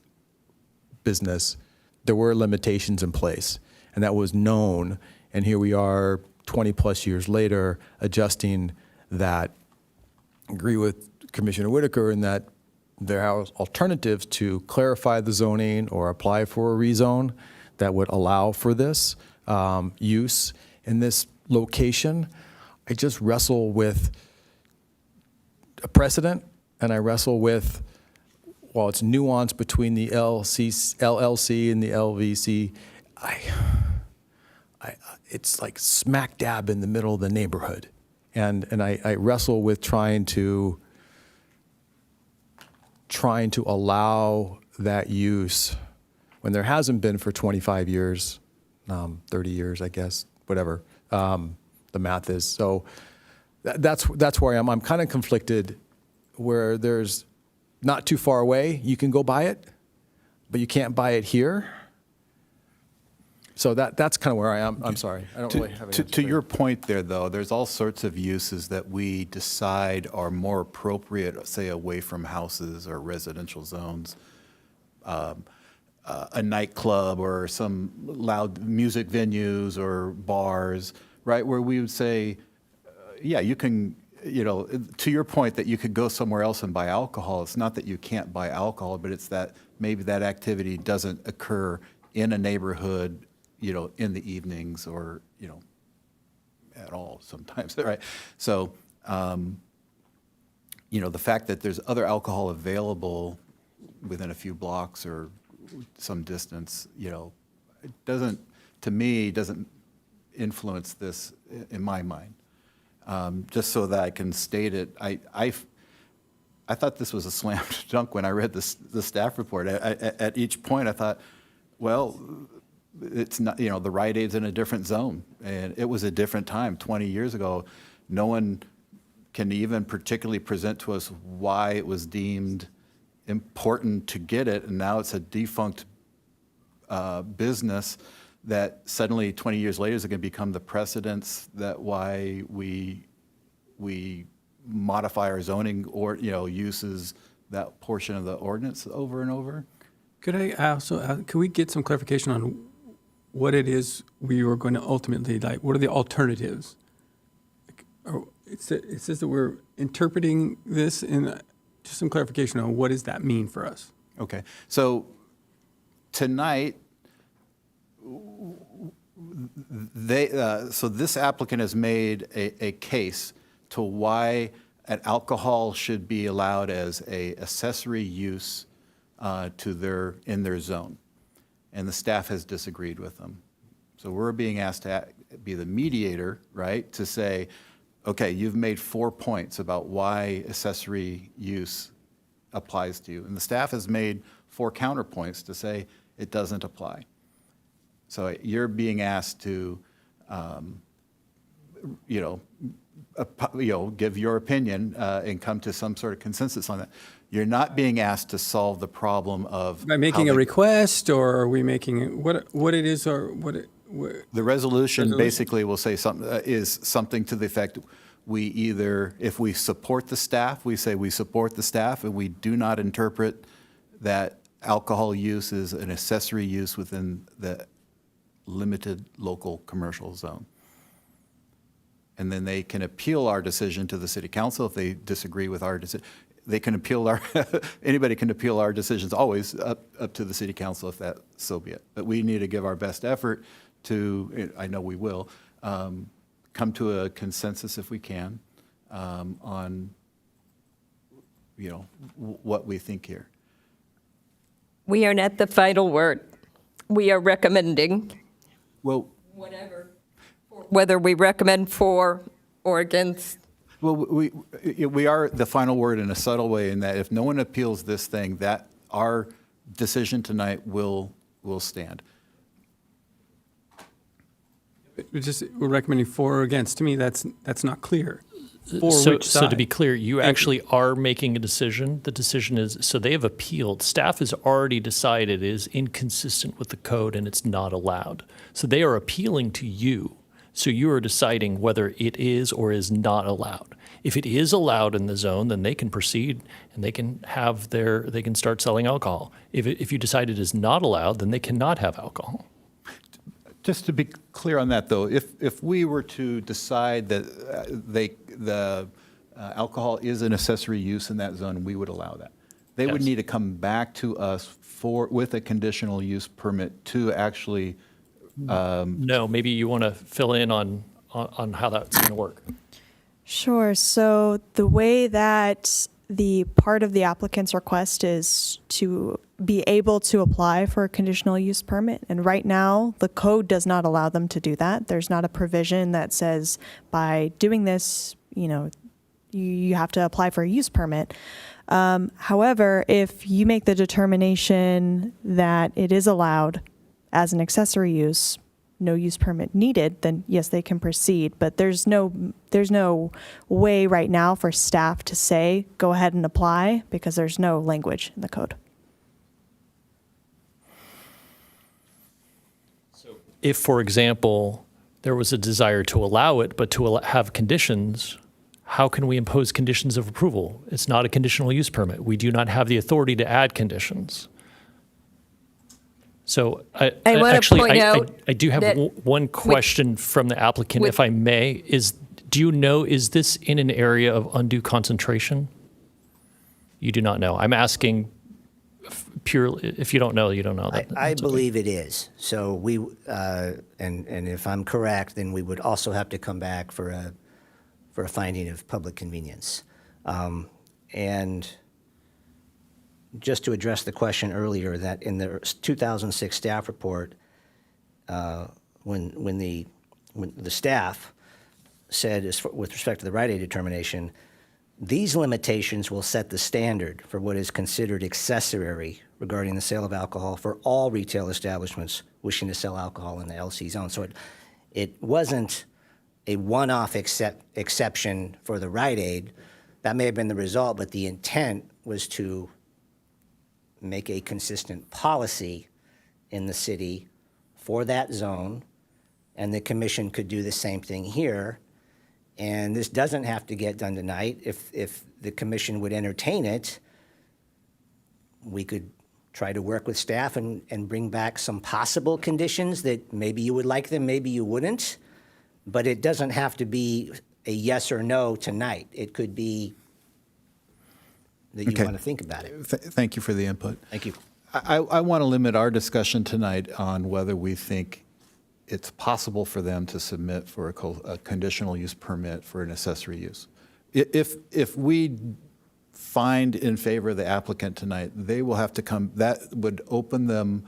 business, there were limitations in place, and that was known. And here we are 20 plus years later adjusting that. Agree with Commissioner Whitaker in that there are alternatives to clarify the zoning or apply for a rezone that would allow for this use in this location. I just wrestle with a precedent, and I wrestle with, while it's nuanced between the LLC and the LVC, it's like smack dab in the middle of the neighborhood. And I wrestle with trying to allow that use when there hasn't been for 25 years, 30 years, I guess, whatever the math is. So that's where I am. I'm kind of conflicted where there's not too far away, you can go buy it, but you can't buy it here. So that's kind of where I am. I'm sorry. I don't really have an answer To for your you. point there, though, there's all sorts of uses that we decide are more appropriate, say, away from houses or residential zones. A nightclub or some loud music venues or bars, right, where we would say, yeah, you can, to your point that you could go somewhere else and buy alcohol. It's not that you can't buy alcohol, but it's that maybe that activity doesn't occur in a neighborhood, in the evenings or, at all sometimes, right? So, the fact that there's other alcohol available within a few blocks or some distance, it doesn't influence this in my mind. Just so that I can state it, I thought this was a slam dunk when I read the staff report. At each point, I thought, well, it's not, the Rite Aid's in a different zone, and it was a different time 20 years ago. No one can even particularly present to us why it was deemed important to get it, and now it's a defunct business that suddenly 20 years later is going to become the precedence that why we modify our zoning or uses that portion of the ordinance over and over. Could I also, can we get some clarification on what it is we were going to ultimately, what are the alternatives? It says that we're interpreting this in, just some clarification on what does that mean for us? Okay, so tonight, so this applicant has made a case to why an alcohol should be allowed as a accessory use in their zone, and the staff has disagreed with them. So we're being asked to be the mediator, right, to say, okay, you've made 4 points about why accessory use applies to you, and the staff has made 4 counterpoints to say it doesn't apply. So you're being asked to, give your opinion and come to some sort of consensus on that. You're not being asked to solve the problem of By making a request, or are we making, what it is, or what it? The resolution basically will say something, is something to the effect, we either, if we support the staff, we say we support the staff, and we do not interpret that alcohol use is an accessory use within the limited local commercial zone. And then they can appeal our decision to the city council if they disagree with our decision. They can appeal anybody can appeal our decisions always up to the city council if that so be it. But we need to give our best effort to, I know we will, come to a consensus if we can on, what we think here. We are not the final word. We are recommending. Well, Whether we recommend for or against. well, we are the final word in a subtle way in that if no one appeals this thing, that our decision tonight will stand. We're recommending for or against. To me, that's not clear. For So which side? to be clear, you actually are making a decision. The decision is, so they have appealed. Staff has already decided it is inconsistent with the code and it's not allowed. So they are appealing to you. So you are deciding whether it is or is not allowed. If it is allowed in the zone, then they can proceed and they can they can start selling alcohol. If you decide it is not allowed, then they cannot have alcohol. Just to be clear on that, though, if we were to decide that the alcohol is an accessory use in that zone, we would allow that. They would Yes. need to come back to us with a conditional use permit to actually. No, maybe you want to fill in on how that's going to work. Sure. So the way that the part of the applicant's request is to be able to apply for a conditional use permit. And right now, the code does not allow them to do that. There's not a provision that says by doing this, you have to apply for a use permit. However, if you make the determination that it is allowed as an accessory use, no use permit needed, then yes, they can proceed. But there's no way right now for staff to say, go ahead and apply, because there's no language in the code. if, for example, there was a desire to allow it, but to have conditions, how can we impose conditions of approval? It's not a conditional use permit. We do not have the authority to add conditions. So I want to point out I do have that one question from the applicant, if I may. Do you know, is this in an area of undue concentration? You do not know. I'm asking purely, if you don't know, you don't know. I That's okay. believe it is. So we, and if I'm correct, then we would also have to come back for a finding of public convenience. And just to address the question earlier, that in the 2006 staff report, when the staff said, with respect to the Rite Aid determination, these limitations will set the standard for what is considered accessory regarding the sale of alcohol for all retail establishments wishing to sell alcohol in the LC zone. So it wasn't a one-off exception for the Rite Aid. That may have been the result, but the intent was to make a consistent policy in the city for that zone, and the commission could do the same thing here. And this doesn't have to get done tonight. If the commission would entertain it, we could try to work with staff and bring back some possible conditions that maybe you would like them, maybe you wouldn't. But it doesn't have to be a yes or no tonight. It could be that you Okay. want to think about it. Thank you for the input. Thank you. I want to limit our discussion tonight on whether we think it's possible for them to submit for a conditional use permit for an accessory use. If we find in favor of the applicant tonight, they will have to come, that would open them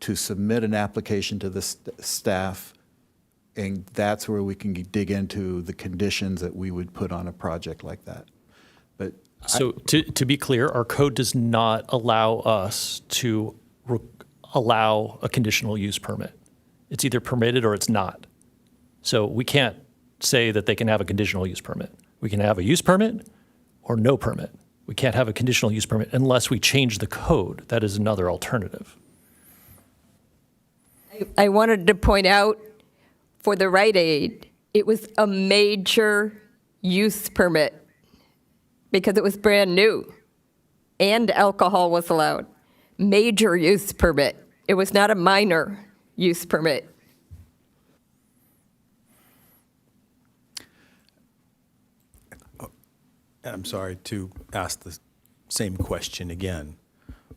to submit an application to the staff, and that's where we can dig into the conditions that we would put on a project like that. But So to be clear, our code does not allow us to allow a conditional use permit. It's either permitted or it's not. So we can't say that they can have a conditional use permit. We can have a use permit or no permit. We can't have a conditional use permit unless we change the code. That is another alternative. I wanted to point out for the Rite Aid, it was a major use permit because it was brand new and alcohol was allowed. Major use permit. It was not a minor use permit. I'm sorry to ask the same question again,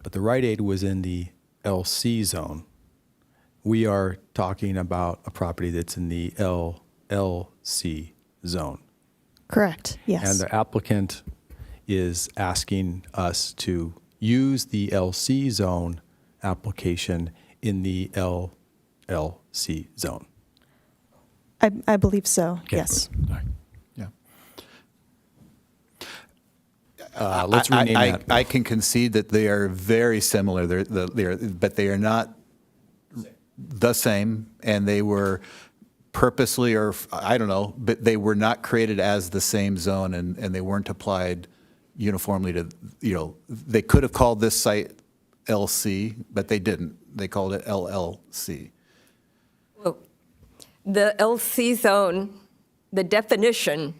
but the Rite Aid was in the LC zone. We are talking about a property that's in the LLC zone. Correct, yes. And the applicant is asking us to use the LC zone application in the LLC zone. I believe so, Okay. yes. All right. yeah. Let's rename that. I can concede that they are very similar, but they are not the same, and they were purposely, or I don't know, but they were not created as the same zone, and they weren't applied uniformly to, they could have called this site LC, but they didn't. They called it LLC. Well, the LC zone, the definition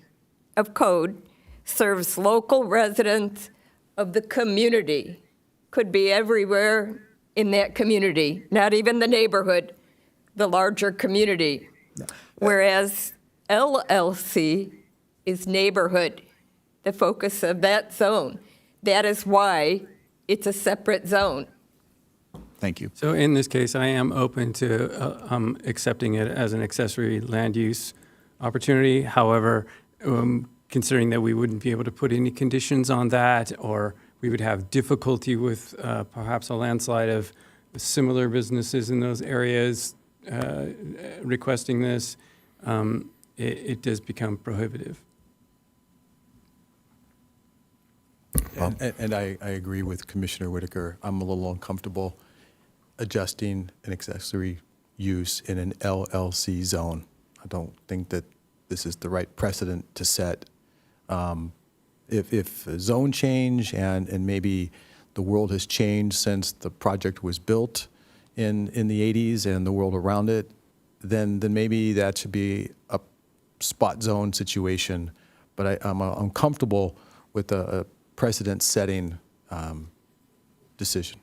of code serves local residents of the community. Could be everywhere in that community, not even the neighborhood, the larger community. Whereas LLC is neighborhood, the focus of that zone. That is why it's a separate zone. Thank you. So in this case, I am open to accepting it as an accessory land use opportunity. However, considering that we wouldn't be able to put any conditions on that, or we would have difficulty with perhaps a landslide of similar businesses in those areas requesting this, it does become prohibitive. And I agree with Commissioner Whitaker. I'm a little uncomfortable adjusting an accessory use in an LLC zone. I don't think that this is the right precedent to set. If a zone change and maybe the world has changed since the project was built in the 80s and the world around it then maybe that should be a spot zone situation. But I'm comfortable with a precedent-setting decision.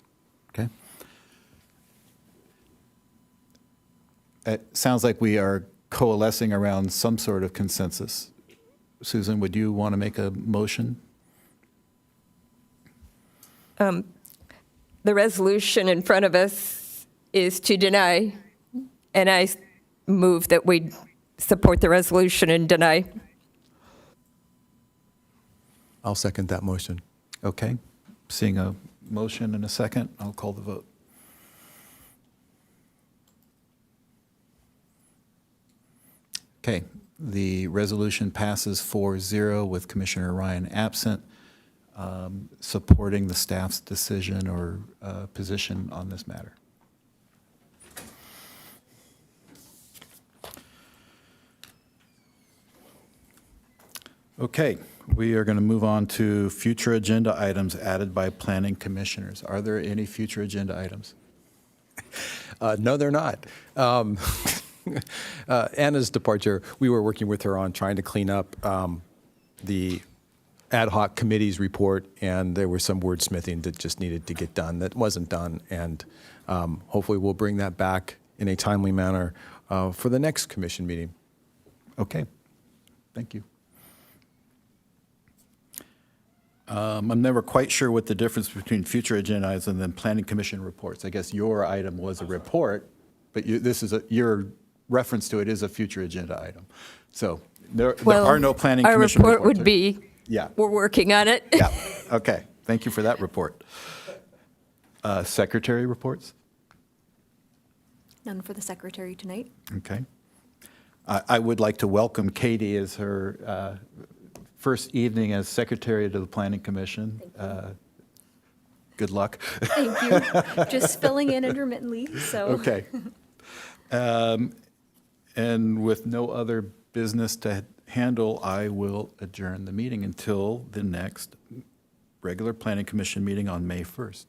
Okay. It sounds like we are coalescing around some sort of consensus. Susan, would you want to make a motion? The resolution in front of us is to deny, and I move that we support the resolution and deny. I'll second that motion. Okay. Seeing a motion and a second, I'll call the vote. Okay. The resolution passes 4-0 with Commissioner Ryan absent, supporting the staff's decision or position on this matter. Okay, we are going to move on to future agenda items added by planning commissioners. Are there any future agenda items? No, they're not. Anna's departure, we were working with her on trying to clean up the ad hoc committee's report, and there was some wordsmithing that just needed to get done that wasn't done. And hopefully we'll bring that back in a timely manner for the next commission meeting. Okay, thank you. I'm never quite sure what the difference between future agenda items and then planning commission reports. I guess your item was a report, but your reference to it is a future agenda item. So there are no planning commission reports. Our report would be, Yeah. we're working on it. Yeah, okay. Thank you for that report. Secretary reports? None for the secretary tonight. Okay. I would like to welcome Katie as her first evening as secretary to the Planning Commission. Good luck. Thank you. Just filling in intermittently, so. Okay. And with no other business to handle, I will adjourn the meeting until the next regular Planning Commission meeting on May 1st.